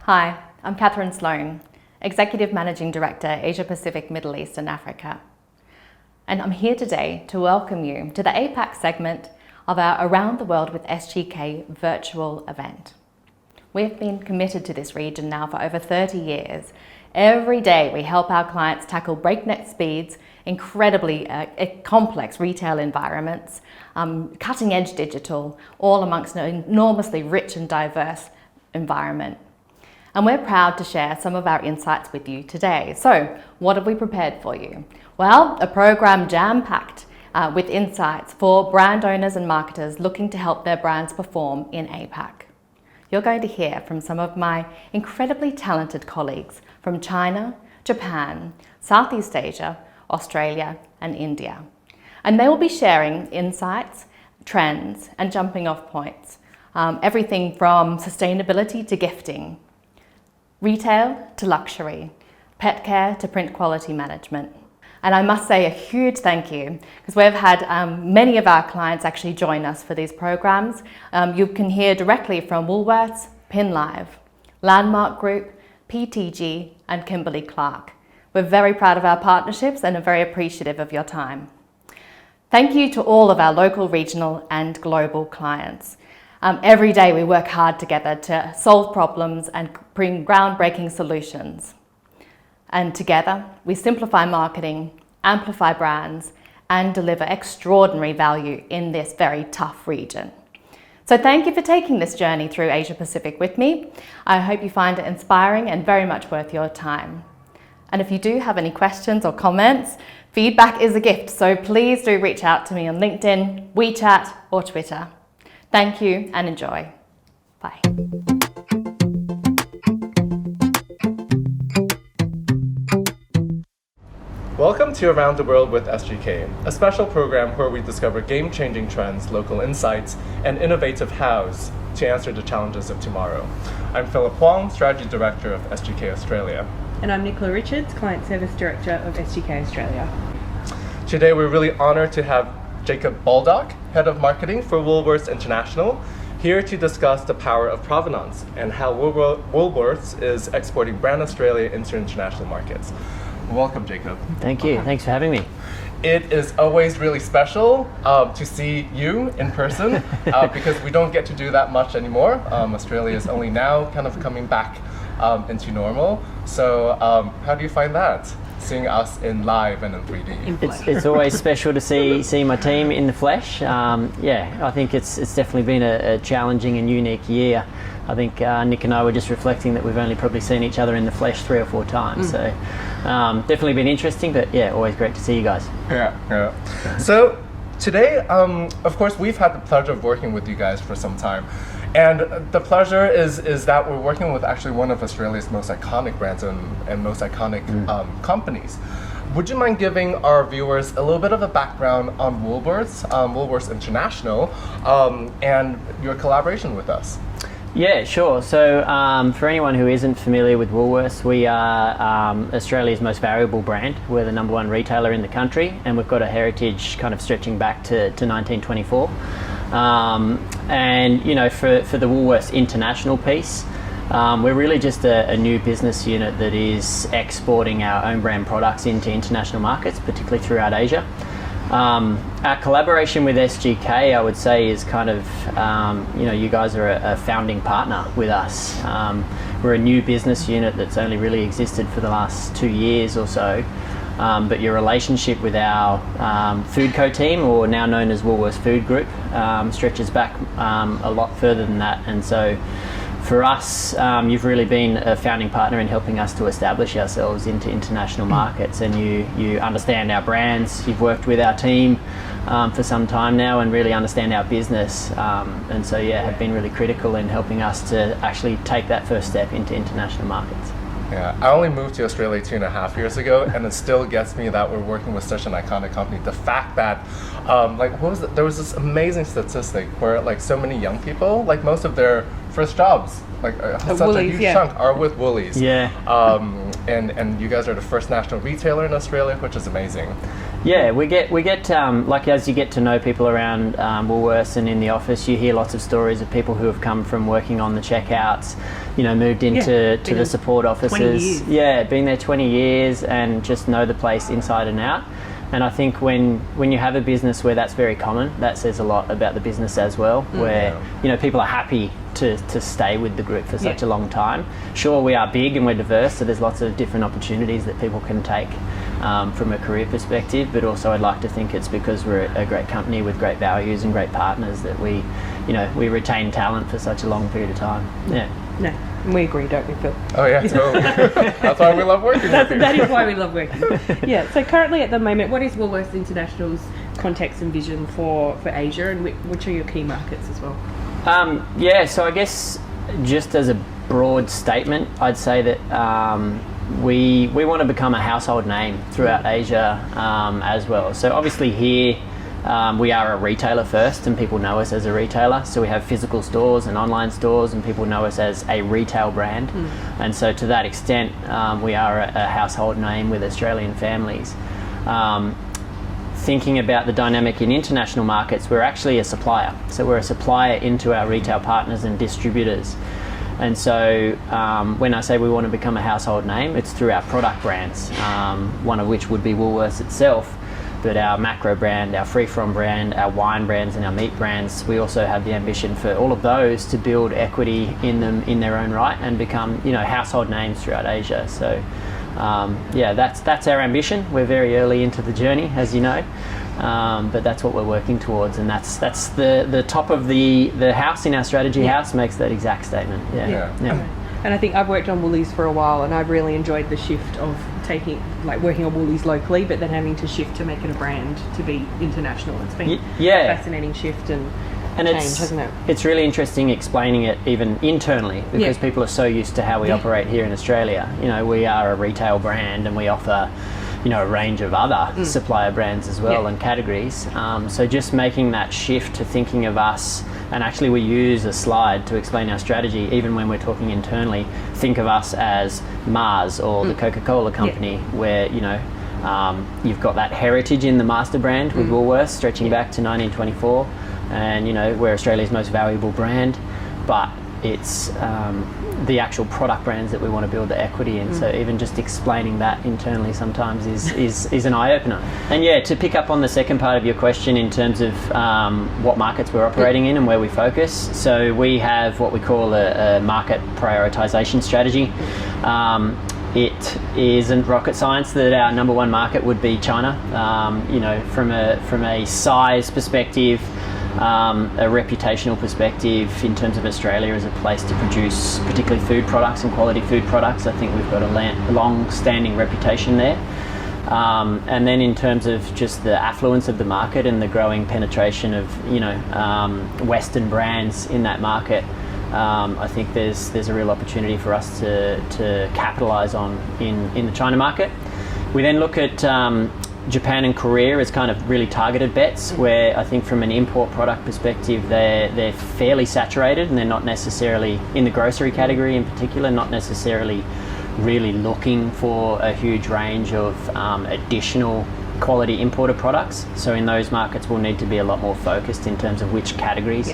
Hi, I'm Catherine Sloan, Executive Managing Director, Asia Pacific, Middle East and Africa. And I'm here today to welcome you to the APAC segment of our Around the World with SGK virtual event. We've been committed to this region now for over 30 years. Every day we help our clients tackle breakneck speeds, incredibly complex retail environments, cutting edge digital, all amongst an enormously rich and diverse environment. And we're proud to share some of our insights with you today. So what have we prepared for you? Well, a program jam-packed with insights for brand owners and marketers looking to help their brands perform in APAC. You're going to hear from some of my incredibly talented colleagues from China, Japan, Southeast Asia, Australia, and India. And they will be sharing insights, trends, and jumping off points. Everything from sustainability to gifting, retail to luxury, pet care to print quality management. And I must say a huge thank you, because we've had many of our clients actually join us for these programs. You can hear directly from Woolworths, PinLive, Landmark Group, PTG, and Kimberly-Clark. We're very proud of our partnerships and are very appreciative of your time. Thank you to all of our local, regional, and global clients. Every day we work hard together to solve problems and bring groundbreaking solutions. And together we simplify marketing, amplify brands, and deliver extraordinary value in this very tough region. So thank you for taking this journey through Asia Pacific with me. I hope you find it inspiring and very much worth your time. And if you do have any questions or comments, feedback is a gift, so please do reach out to me on LinkedIn, WeChat, or Twitter. Thank you and enjoy. Bye. Welcome to Around the World with SGK, a special program where we discover game-changing trends, local insights, and innovative hows to answer the challenges of tomorrow. I'm Philip Hwang, Strategy Director of SGK Australia. And I'm Nicola Richards, Client Service Director of SGK Australia. Today we're really honored to have Jacob Baldock, Head of Marketing for Woolworths International, here to discuss the power of provenance and how Woolworths is exporting brand Australia into international markets. Welcome, Jacob. Thank you. Thanks for having me. It is always really special to see you in person because we don't get to do that much anymore. Australia is only now kind of coming back into normal. So how do you find that? Seeing us in live and in 3D. It's always special to see my team in the flesh. I think it's definitely been a challenging and unique year. I think Nick and I were just reflecting that we've only probably seen each other in the flesh 3 or 4 times. So definitely been interesting, but yeah, always great to see you guys. Yeah. So today, of course, we've had the pleasure of working with you guys for some time. And the pleasure is that we're working with actually one of Australia's most iconic brands and most iconic companies. Would you mind giving our viewers a little bit of a background on Woolworths, Woolworths International, and your collaboration with us? Yeah, sure. So for anyone who isn't familiar with Woolworths, we are Australia's most valuable brand. We're the #1 retailer in the country, and we've got a heritage kind of stretching back to 1924. And you know, for the Woolworths International piece, we're really just a new business unit that is exporting our own brand products into international markets, particularly throughout Asia. Our collaboration with SGK, I would say, is kind of, you guys are a founding partner with us. We're a new business unit that's only really existed for the last 2 years or so. But your relationship with our Foodco team, or now known as Woolworths Food Group, stretches back a lot further than that. And so for us, you've really been a founding partner in helping us to establish ourselves into international markets, and you understand our brands. You've worked with our team for some time now and really understand our business, and so have been really critical in helping us to actually take that first step into international markets. Yeah, I only moved to Australia 2.5 years ago, and it still gets me that we're working with such an iconic company. The fact that, there was this amazing statistic where so many young people, most of their first jobs, such Woolies, a huge chunk are with Woolies. Yeah. And you guys are the first national retailer in Australia, which is amazing. Yeah, we get like as you get to know people around Woolworths and in the office, you hear lots of stories of people who have come from working on the checkouts, moved into the support offices. 20 years. Yeah, been there 20 years and just know the place inside and out. And I think when you have a business where that's very common, that says a lot about the business as well, where people are happy to stay with the group for such a long time. Sure, we are big and we're diverse, so there's lots of different opportunities that people can take from a career perspective, but also I'd like to think it's because we're a great company with great values and great partners that we retain talent for such a long period of time. Yeah. No, and we agree, don't we, Phil? Oh yeah, totally. That's why we love working with you. That is why we love working. Yeah, so currently at the moment, what is Woolworths International's context and vision for Asia, and which are your key markets as well? So I guess just as a broad statement, I'd say that we want to become a household name throughout Asia as well. So obviously here we are a retailer first, and people know us as a retailer. So we have physical stores and online stores, and people know us as a retail brand. And so to that extent, we are a household name with Australian families. Thinking about the dynamic in international markets, we're actually a supplier. So we're a supplier into our retail partners and distributors. And so when I say we want to become a household name, it's through our product brands, one of which would be Woolworths itself, but our macro brand, our free from brand, our wine brands and our meat brands, we also have the ambition for all of those to build equity in them in their own right and become household names throughout Asia. So that's our ambition. We're very early into the journey, as you know, but that's what we're working towards, and that's the top of the house in our strategy house makes that exact statement. Yeah. And I think I've worked on Woolies for a while, and I've really enjoyed the shift of working on Woolies locally, but then having to shift to make it a brand to be international. It's been a fascinating shift and change, hasn't it? It's really interesting explaining it even internally, because people are so used to how we operate here in Australia. We are a retail brand and we offer a range of other supplier brands as well and categories. So just making that shift to thinking of us, and actually we use a slide to explain our strategy even when we're talking internally, think of us as Mars or the Coca-Cola company, where you've got that heritage in the master brand with Woolworths stretching back to 1924, and we're Australia's most valuable brand, but it's the actual product brands that we want to build the equity in. So even just explaining that internally sometimes is an eye-opener. And to pick up on the second part of your question in terms of what markets we're operating in and where we focus, so we have what we call a market prioritization strategy. It isn't rocket science that our number one market would be China. From a size perspective, a reputational perspective in terms of Australia as a place to produce particularly food products and quality food products, I think we've got a long-standing reputation there. And then in terms of just the affluence of the market and the growing penetration of Western brands in that market, I think there's a real opportunity for us to capitalise on in the China market. We then look at Japan and Korea as kind of really targeted bets, where I think from an import product perspective they're fairly saturated, and they're not necessarily, in the grocery category in particular, not necessarily really looking for a huge range of additional quality imported products. So in those markets we'll need to be a lot more focused in terms of which categories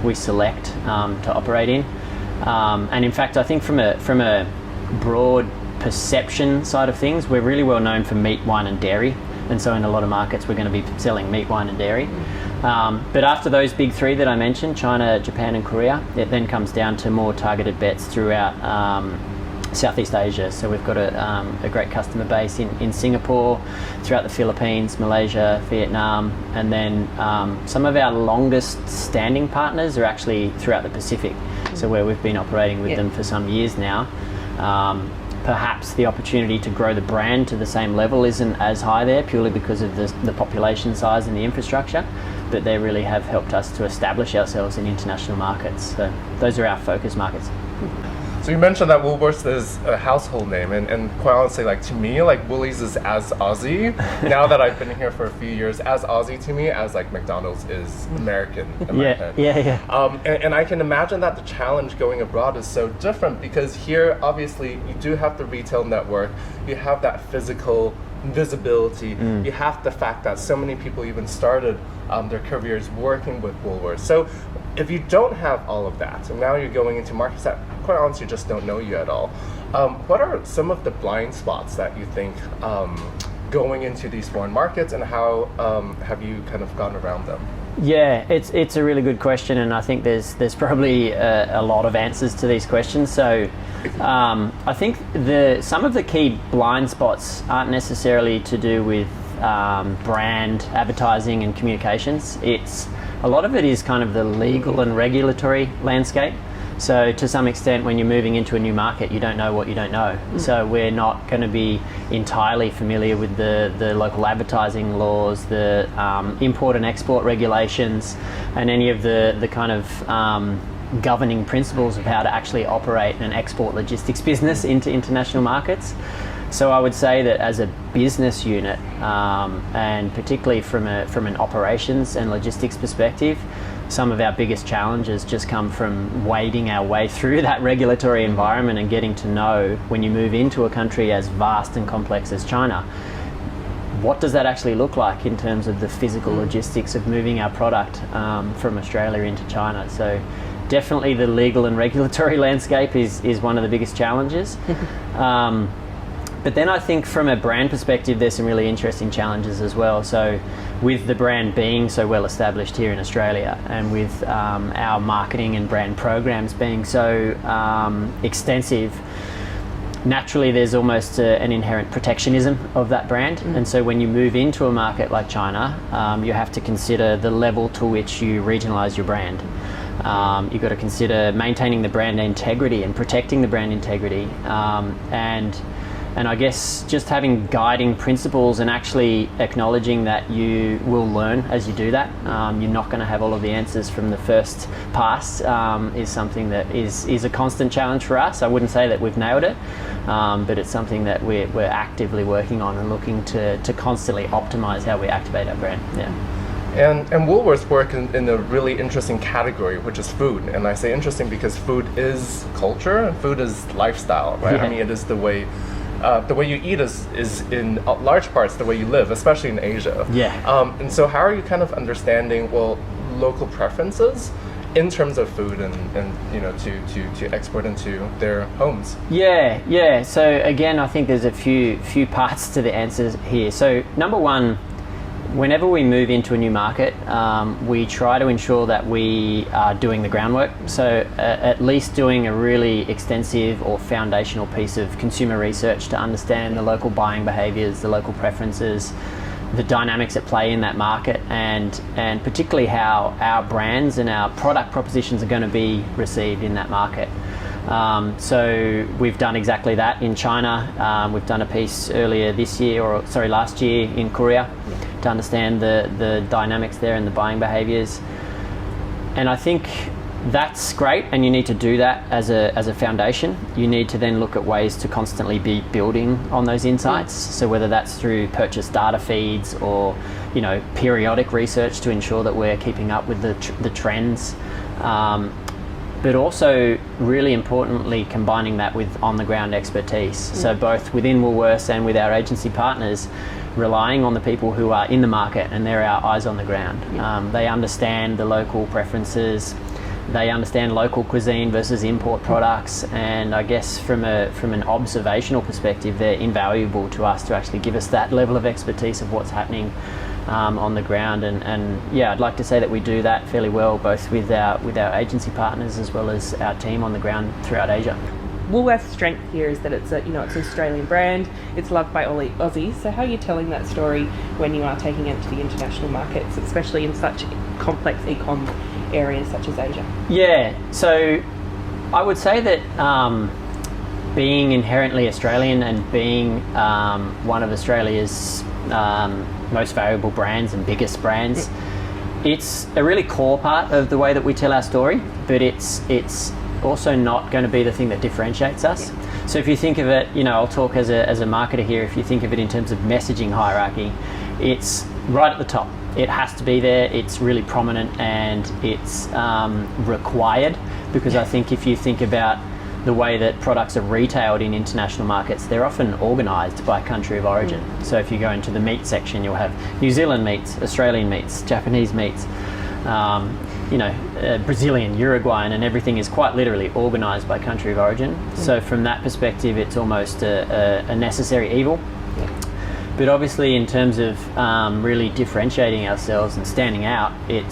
we select to operate in. And in fact I think from a broad perception side of things, we're really well known for meat, wine and dairy, and so in a lot of markets we're going to be selling meat, wine and dairy. But after those big three that I mentioned, China, Japan and Korea, it then comes down to more targeted bets throughout Southeast Asia. So we've got a great customer base in Singapore, throughout the Philippines, Malaysia, Vietnam, and then some of our longest standing partners are actually throughout the Pacific, so where we've been operating with them for some years now. Perhaps the opportunity to grow the brand to the same level isn't as high there, purely because of the population size and the infrastructure, but they really have helped us to establish ourselves in international markets. So those are our focus markets. So you mentioned that Woolworths is a household name, and quite honestly, to me, Woolies is as Aussie, now that I've been here for a few years, as Aussie to me as McDonald's is American in my head. And I can imagine that the challenge going abroad is so different, because here, obviously, you do have the retail network, you have that physical visibility. You have the fact that so many people even started their careers working with Woolworths. So if you don't have all of that, and now you're going into markets that quite honestly just don't know you at all, what are some of the blind spots that you think going into these foreign markets, and how have you kind of gone around them? Yeah, it's a really good question, and I think there's probably a lot of answers to these questions. So I think some of the key blind spots aren't necessarily to do with brand advertising and communications. A lot of it is kind of the legal and regulatory landscape. So to some extent, when you're moving into a new market, you don't know what you don't know. So we're not going to be entirely familiar with the local advertising laws, the import and export regulations, and any of the kind of governing principles of how to actually operate an export logistics business into international markets. So I would say that as a business unit, and particularly from an operations and logistics perspective, some of our biggest challenges just come from wading our way through that regulatory environment and getting to know, when you move into a country as vast and complex as China, what does that actually look like in terms of the physical logistics of moving our product from Australia into China. So definitely the legal and regulatory landscape is one of the biggest challenges. But then I think from a brand perspective, there's some really interesting challenges as well. So with the brand being so well established here in Australia, and with our marketing and brand programs being so extensive, naturally there's almost an inherent protectionism of that brand. And so when you move into a market like China, you have to consider the level to which you regionalize your brand. You've got to consider maintaining the brand integrity and protecting the brand integrity, and I guess just having guiding principles and actually acknowledging that you will learn as you do that. You're not going to have all of the answers from the first pass, is something that is a constant challenge for us. I wouldn't say that we've nailed it, but it's something that we're actively working on and looking to constantly optimize how we activate our brand. Yeah. And Woolworths work in a really interesting category, which is food. And I say interesting because food is culture and food is lifestyle, right? Yeah. I mean, it is the way you eat is in large parts the way you live, especially in Asia. Yeah. And so how are you kind of understanding, well, local preferences in terms of food and you know, to export into their homes? Yeah. So again, I think there's a few parts to the answers here. So number one, whenever we move into a new market, we try to ensure that we are doing the groundwork. So at least doing a really extensive or foundational piece of consumer research to understand the local buying behaviours, the local preferences, the dynamics at play in that market, and particularly how our brands and our product propositions are going to be received in that market. So we've done exactly that in China. We've done a piece last year in Korea to understand the dynamics there and the buying behaviours. And I think that's great, and you need to do that as a foundation. You need to then look at ways to constantly be building on those insights. So whether that's through purchase data feeds or, you know, periodic research to ensure that we're keeping up with the trends. But also, really importantly, combining that with on-the-ground expertise. So both within Woolworths and with our agency partners, relying on the people who are in the market, and they're our eyes on the ground. They understand the local preferences, they understand local cuisine versus import products, and I guess from an observational perspective, they're invaluable to us to actually give us that level of expertise of what's happening on the ground, and yeah, I'd like to say that we do that fairly well, both with our agency partners as well as our team on the ground throughout Asia. Woolworths' strength here is that it's an Australian brand. It's loved by all Aussies. So how are you telling that story when you are taking it to the international markets, especially in such complex e-com areas such as Asia? Yeah, so I would say that being inherently Australian and being one of Australia's most valuable brands and biggest brands, it's a really core part of the way that we tell our story, but it's also not going to be the thing that differentiates us. So if you think of it, I'll talk as a marketer here, if you think of it in terms of messaging hierarchy, it's right at the top. It has to be there, it's really prominent, and it's required, because I think if you think about the way that products are retailed in international markets, they're often organised by country of origin. So if you go into the meat section, you'll have New Zealand meats, Australian meats, Japanese meats, Brazilian, Uruguayan, and everything is quite literally organised by country of origin. So from that perspective, it's almost a necessary evil. But obviously, in terms of really differentiating ourselves and standing out, it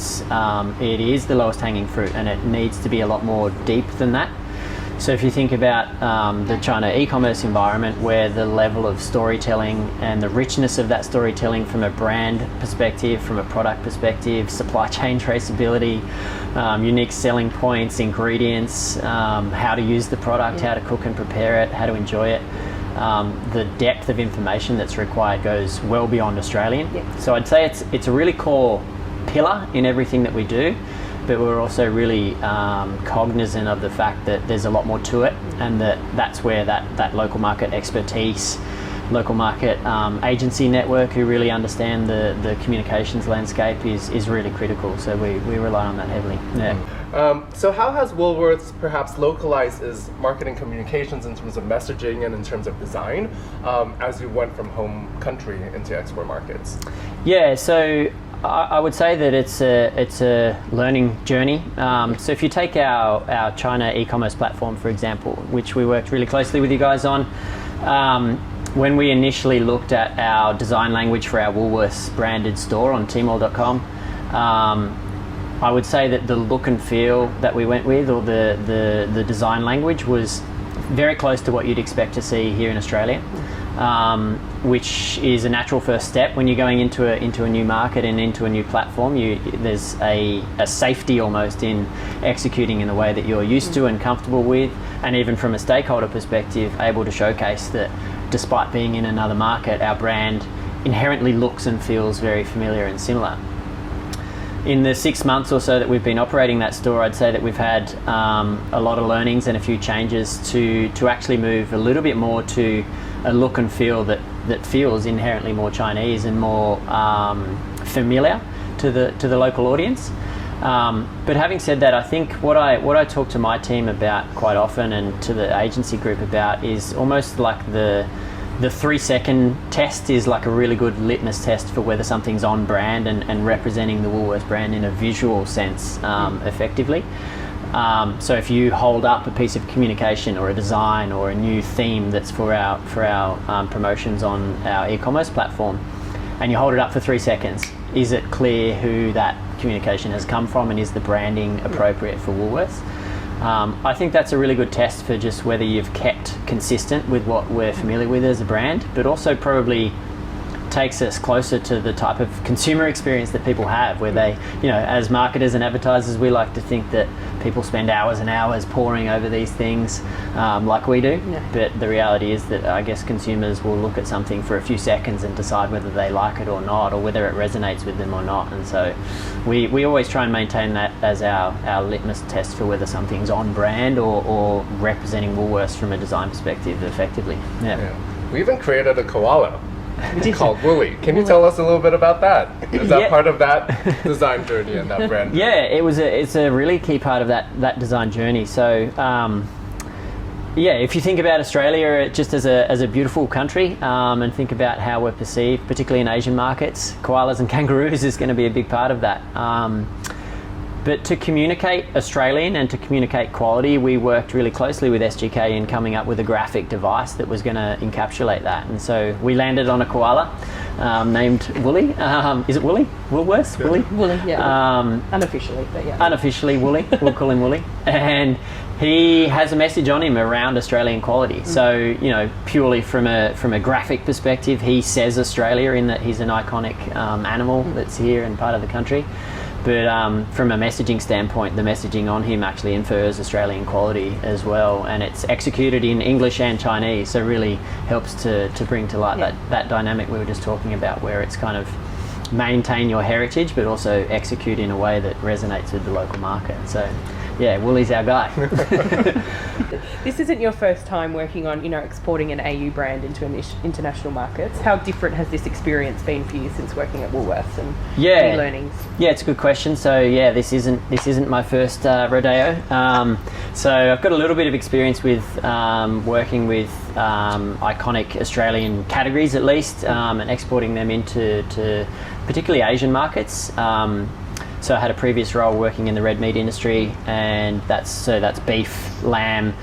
is the lowest hanging fruit, and it needs to be a lot more deep than that. So if you think about the China e-commerce environment, where the level of storytelling and the richness of that storytelling from a brand perspective, from a product perspective, supply chain traceability, unique selling points, ingredients, how to use the product, how to cook and prepare it, how to enjoy it, the depth of information that's required goes well beyond Australian. So I'd say it's a really core pillar in everything that we do, but we're also really cognizant of the fact that there's a lot more to it, and that's where that local market expertise, local market agency network who really understand the communications landscape is really critical. So we rely on that heavily. So how has Woolworths perhaps localized its marketing communications in terms of messaging and in terms of design as you went from home country into export markets? Yeah, so I would say that it's a learning journey. So if you take our China e-commerce platform, for example, which we worked really closely with you guys on, when we initially looked at our design language for our Woolworths branded store on Tmall.com, I would say that the look and feel that we went with, or the design language, was very close to what you'd expect to see here in Australia. Which is a natural first step when you're going into a new market and into a new platform. There's a safety almost in executing in the way that you're used to and comfortable with, and even from a stakeholder perspective, able to showcase that despite being in another market, our brand inherently looks and feels very familiar and similar. In the 6 months or so that we've been operating that store, I'd say that we've had a lot of learnings and a few changes to actually move a little bit more to a look and feel that feels inherently more Chinese and more familiar to the local audience. But having said that, I think what I talk to my team about quite often, and to the agency group about, is almost like the 3-second test is like a really good litmus test for whether something's on brand and representing the Woolworths brand in a visual sense effectively. So if you hold up a piece of communication or a design or a new theme that's for our promotions on our e-commerce platform, and you hold it up for 3 seconds, is it clear who that communication has come from, and is the branding appropriate for Woolworths? I think that's a really good test for just whether you've kept consistent with what we're familiar with as a brand, but also probably takes us closer to the type of consumer experience that people have, where they, as marketers and advertisers, we like to think that people spend hours and hours poring over these things like we do. But the reality is that I guess consumers will look at something for a few seconds and decide whether they like it or not, or whether it resonates with them or not. And so we always try and maintain that as our litmus test for whether something's on brand or representing Woolworths from a design perspective effectively. We even created a koala called Woolly. Can you tell us a little bit about that? Is that part of that design journey and that brand? Yeah, it's a really key part of that design journey. So if you think about Australia just as a beautiful country, and think about how we're perceived, particularly in Asian markets, koalas and kangaroos is going to be a big part of that. But to communicate Australian and to communicate quality, we worked really closely with SGK in coming up with a graphic device that was going to encapsulate that. And so we landed on a koala named Woolly. Is it Woolly? Woolworths? Woolly? Woolly, yeah. Unofficially, but yeah. Unofficially Woolly. We'll call him Woolly. And he has a message on him around Australian quality. So, purely from a graphic perspective, he says Australia in that he's an iconic animal that's here and part of the country. But from a messaging standpoint, the messaging on him actually infers Australian quality as well, and it's executed in English and Chinese, so really helps to bring to light that dynamic we were just talking about, where it's kind of maintain your heritage but also execute in a way that resonates with the local market. So yeah, Woolies our guy. This isn't your first time working on, exporting an AU brand into international markets. How different has this experience been for you since working at Woolworths, and any learnings? Yeah, it's a good question. So yeah, this isn't my first rodeo. So I've got a little bit of experience with working with iconic Australian categories, at least, and exporting them into particularly Asian markets. So I had a previous role working in the red meat industry, and that's beef, lamb,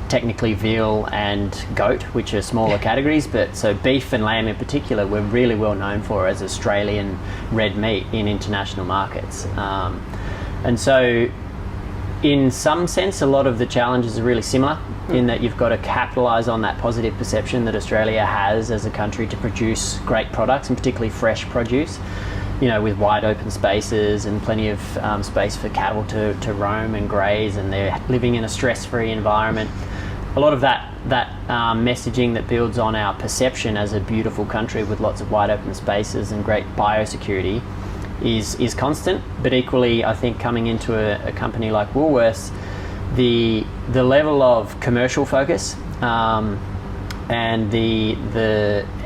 technically veal and goat, which are smaller categories, but so beef and lamb in particular we're really well known for as Australian red meat in international markets. And so in some sense a lot of the challenges are really similar in that you've got to capitalise on that positive perception that Australia has as a country to produce great products, and particularly fresh produce, with wide open spaces and plenty of space for cattle to roam and graze, and they're living in a stress-free environment. A lot of that messaging that builds on our perception as a beautiful country with lots of wide open spaces and great biosecurity is constant. But equally, I think coming into a company like Woolworths, the level of commercial focus and the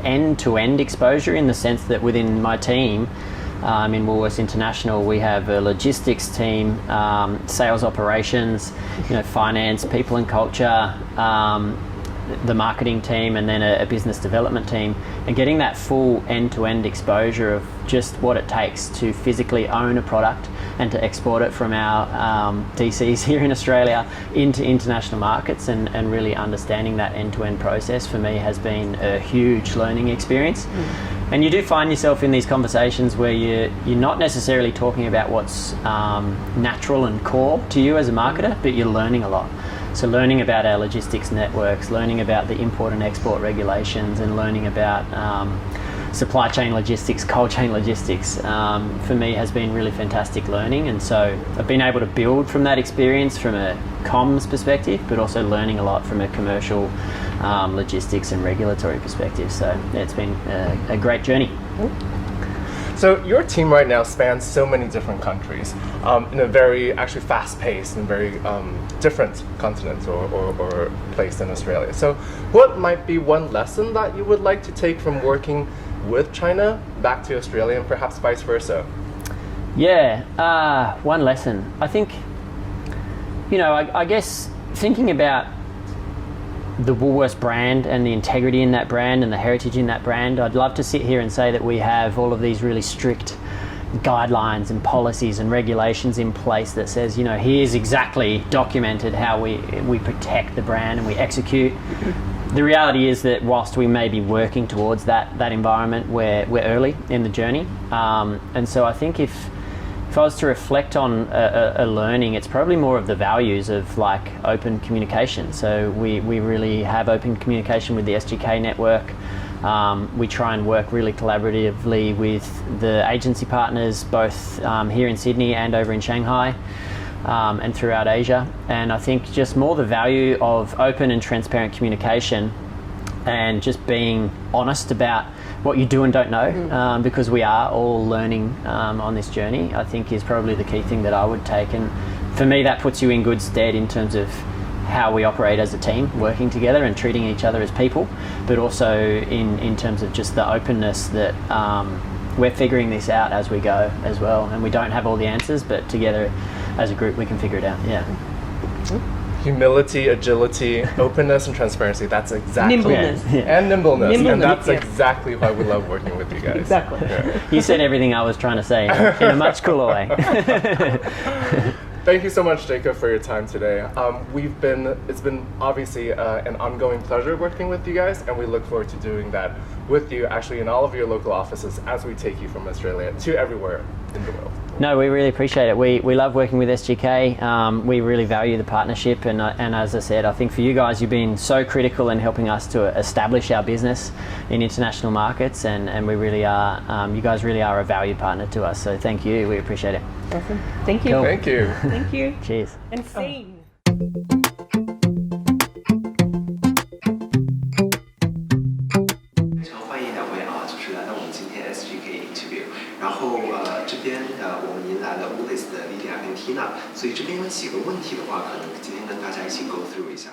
end-to-end exposure, in the sense that within my team, in Woolworths International, we have a logistics team, sales operations, finance, people and culture, the marketing team, and then a business development team, and getting that full end-to-end exposure of just what it takes to physically own a product and to export it from our DCs here in Australia into international markets, and really understanding that end-to-end process for me has been a huge learning experience. And you do find yourself in these conversations where you're not necessarily talking about what's natural and core to you as a marketer, but you're learning a lot. So learning about our logistics networks, learning about the import and export regulations, and learning about supply chain logistics, cold chain logistics, for me has been really fantastic learning. And so I've been able to build from that experience from a comms perspective, but also learning a lot from a commercial logistics and regulatory perspective. So yeah, it's been a great journey. So your team right now spans so many different countries in a very actually fast-paced and very different continent or place in Australia. So what might be one lesson that you would like to take from working with China back to Australia, and perhaps vice versa? Yeah, one lesson. I think, I guess thinking about the Woolworths brand and the integrity in that brand and the heritage in that brand, I'd love to sit here and say that we have all of these really strict guidelines and policies and regulations in place that says, here's exactly documented how we protect the brand and we execute. The reality is that whilst we may be working towards that environment, we're early in the journey. And so I think if I was to reflect on a learning, it's probably more of the values of like open communication. So we really have open communication with the SGK network. We try and work really collaboratively with the agency partners, both here in Sydney and over in Shanghai, and throughout Asia. And I think just more the value of open and transparent communication, and just being honest about what you do and don't know, because we are all learning on this journey, I think is probably the key thing that I would take. And for me, that puts you in good stead in terms of how we operate as a team, working together and treating each other as people, but also in terms of just the openness that we're figuring this out as we go as well. And we don't have all the answers, but together as a group we can figure it out. Yeah. Humility, agility, openness, and transparency. That's exactly nimbleness. And nimbleness. And that's yes. exactly why we love working with you guys. Exactly. Yeah. You said everything I was trying to say in a much cooler way. Thank you so much, Jacob, for your time today. It's been obviously an ongoing pleasure working with you guys, and we look forward to doing that with you actually in all of your local offices as we take you from Australia to everywhere in the world. No, we really appreciate it. We love working with SGK. We really value the partnership, and as I said, I think for you guys, you've been so critical in helping us to establish our business in international markets, and we really are. You guys really are a valued partner to us. So thank you. We appreciate it. Awesome. Thank you. Cool. Thank you. Thank you. Cheers. And scene. SGK interview，然后这边我们迎来了 Woolworths 的 Lydia 跟 Tina，所所以这边有几个问题的话，可能今天跟大家一起 go through 一下。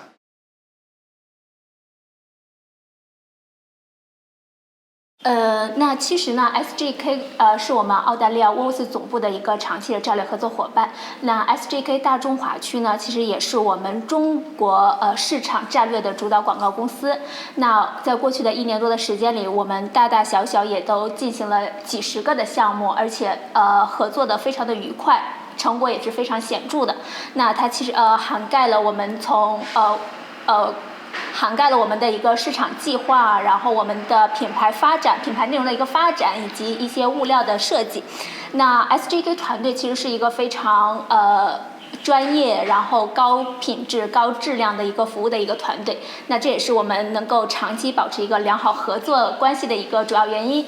那其实呢 ，SGK 是我们澳大利亚沃斯总部的一个长期的战略合作伙伴。那 SGK 大中华区呢，其实也是我们中国市场战略的主导广告公司。那在过去的1年多的时间里，我们大大小小也都进行了几十个的项目，而且合作的非常的愉快，成果也是非常显著的。那它其实涵盖了我们涵盖了我们的一个市场计划，然后我们的品牌发展、品牌内容的一个发展，以及一些物料的设计。那 SGK 团队其实是一个非常专业，然后高品质、高质量的一个服务的一个团队。那这也是我们能够长期保持一个良好合作关系的一个主要原因。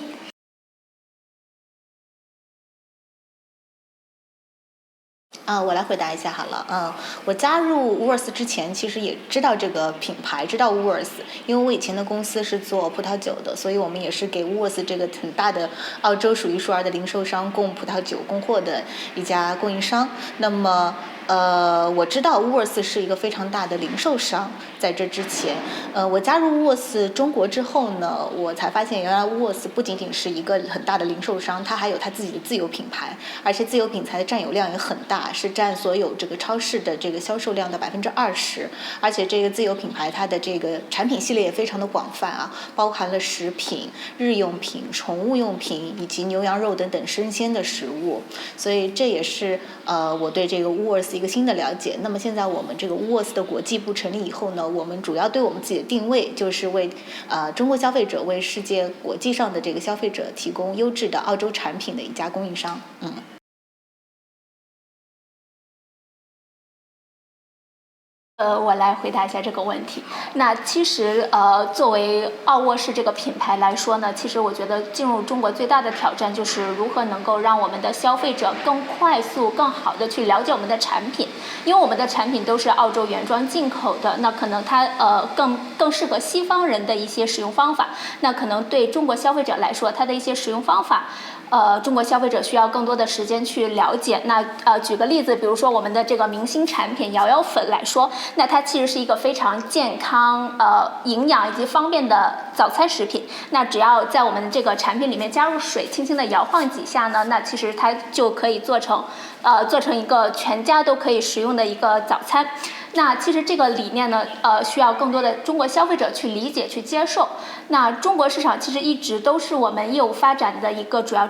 我来回答一下好了。我加入 Woolworths 之前，其实也知道这个品牌，知道 Woolworths， 因为我以前的公司是做葡萄酒的，所以我们也是给 Woolworths 这个很大的澳洲数一数二的零售商供葡萄酒供货的一家供应商。那么我知道 Woolworths 是一个非常大的零售商，在这之前，我加入 Woolworths 中国之后呢，我才发现原来 Woolworths 不仅仅是一个很大的零售商，它还有它自己的自有品牌，而且自有品牌的占有量也很大，是占所有这个超市的这个销售量的20%，而且这个自有品牌它的这个产品系列也非常的广泛啊，包含了食品、日用品、宠物用品以及牛羊肉等等生鲜的食物，所以这也是我对这个 Woolworths 一个新的了解。那么现在我们这个 Woolworths 的国际部成立以后呢，我们主要对我们自己的定位就是为中国消费者、为世界国际上的这个消费者提供优质的澳洲产品的一家供应商。我来回答一下这个问题。那其实作为奥沃士这个品牌来说呢，其实我觉得进入中国最大的挑战就是如何能够让我们的消费者更快速、更好的去了解我们的产品，因为我们的产品都是澳洲原装进口的，那可能它更适合西方人的一些使用方法，那可能对中国消费者来说，它的一些使用方法。中国消费者需要更多的时间去了解。那举个例子，比如说我们的这个明星产品摇摇粉来说，那它其实是一个非常健康、营养以及方便的早餐食品。那只要在我们这个产品里面加入水，轻轻的摇晃几下呢，那其实它就可以做成一个全家都可以食用的一个早餐。那其实这个理念呢，需要更多的中国消费者去理解、去接受。那中国市场其实一直都是我们业务发展的一个主要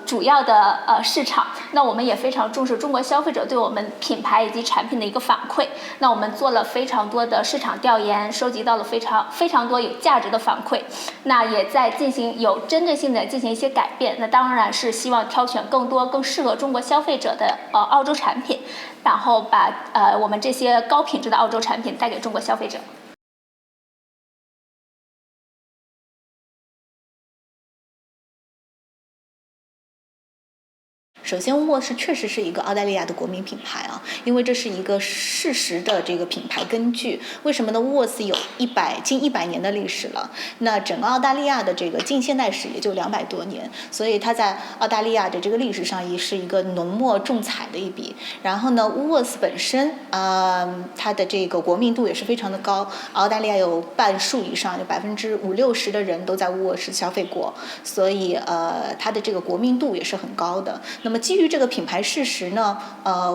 主要的市场。那我们也非常重视中国消费者对我们品牌以及产品的一个反馈。那我们做了非常多的市场调研，收集到了非常多有价值的反馈。那也在有针对性的进行一些改变。那当然是希望挑选更多更适合中国消费者的澳洲产品，然后把我们这些高品质的澳洲产品带给中国消费者。首先，Woolworths确实是一个澳大利亚的国民品牌啊，因为这是一个事实的这个品牌根据。为什么呢 ？Woolworths 有近100年的历史了，那整个澳大利亚的这个近现代史也就200多年，所以它在澳大利亚的这个历史上也是一个浓墨重彩的一笔。然后呢 ，Woolworths 本身它的这个国民度也是非常的高，澳大利亚有半数以上，有50%-60%的人都在 Woolworths 消费过，所以它的这个国民度也是很高的。那么基于这个品牌事实呢，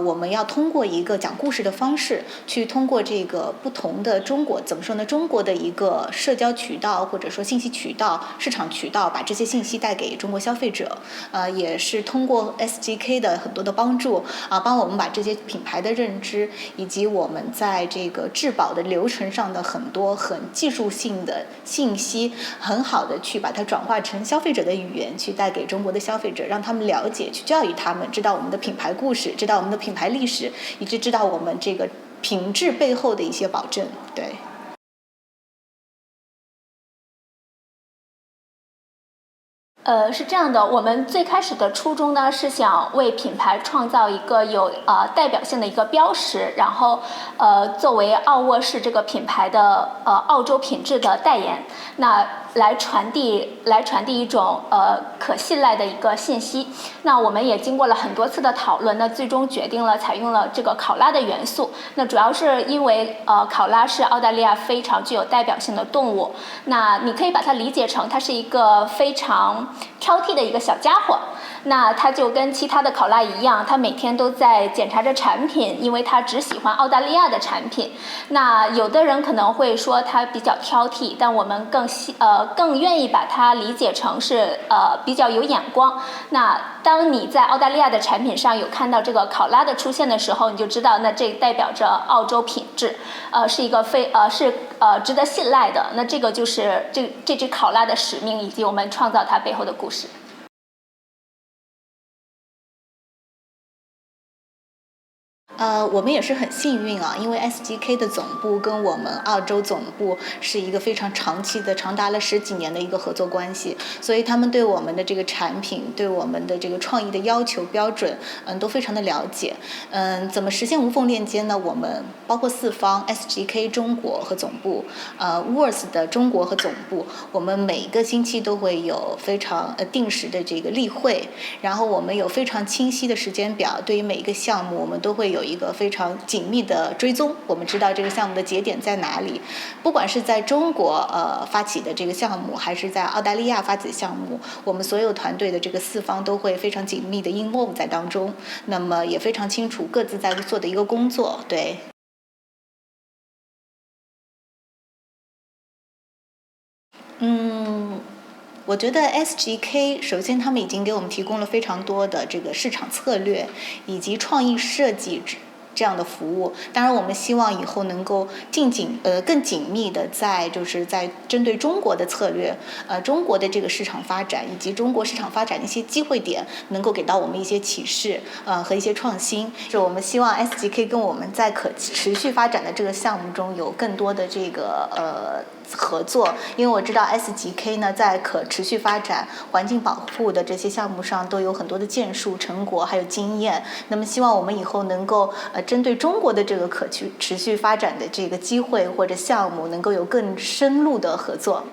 我们要通过一个讲故事的方式，去通过这个不同的中国怎么说呢？中国的一个社交渠道或者说信息渠道、市场渠道，把这些信息带给中国消费者。也是通过 SGK 的很多的帮助帮我们把这些品牌的认知，以及我们在这个质保的流程上的很多很技术性的信息，很好的去把它转化成消费者的语言，去带给中国的消费者，让他们了解，去教育他们，知道我们的品牌故事，知道我们的品牌历史，以及知道我们这个品质背后的一些保证。对。是这样的，我们最开始的初衷呢，是想为品牌创造一个有代表性的一个标识，然后作为奥沃士这个品牌的澳洲品质的代言。那来传递一种可信赖的一个信息。那我们也经过了很多次的讨论，那最终决定了采用了这个考拉的元素。那主要是因为考拉是澳大利亚非常具有代表性的动物。那你可以把它理解成它是一个非常挑剔的一个小家伙。那它就跟其他的考拉一样，它每天都在检查着产品，因为它只喜欢澳大利亚的产品。那有的人可能会说它比较挑剔，但我们更愿意把它理解成是比较有眼光。那当你在澳大利亚的产品上有看到这个考拉的出现的时候，你就知道那这代表着澳洲品质，是一个值得信赖的。那这个就是这只考拉的使命，以及我们创造它背后的故事。我们也是很幸运啊，因为 SGK 的总部跟我们澳洲总部是一个非常长期的，长达了10几年的一个合作关系，所以他们对我们的这个产品，对我们的这个创意的要求标准，都非常的了解。怎么实现无缝链接呢？我们包括4方 SGK 中国和总部，Woolworths 的中国和总部，我们每个星期都会有非常定时的这个例会，然后我们有非常清晰的时间表，对于每一个项目，我们都会有一个非常紧密的追踪，我们知道这个项目的节点在哪里。不管是在中国发起的这个项目，还是在澳大利亚发起的项目，我们所有团队的这个4方都会非常紧密的 involve 在当中，那么也非常清楚各自在做的一个工作。对。我觉得 SGK 首先他们已经给我们提供了非常多的这个市场策略以及创意设计这样的服务。当然我们希望以后能够更紧密的在针对中国的策略，中国的这个市场发展以及中国市场发展的一些机会点，能够给到我们一些启示和一些创新。就我们希望 SGK 跟我们在可持续发展的这个项目中有更多的这个合作，因为我知道 SGK 呢在可持续发展、环境保护的这些项目上都有很多的建树、成果还有经验。那么希望我们以后能够针对中国的这个可持续发展的这个机会或者项目，能够有更深入的合作。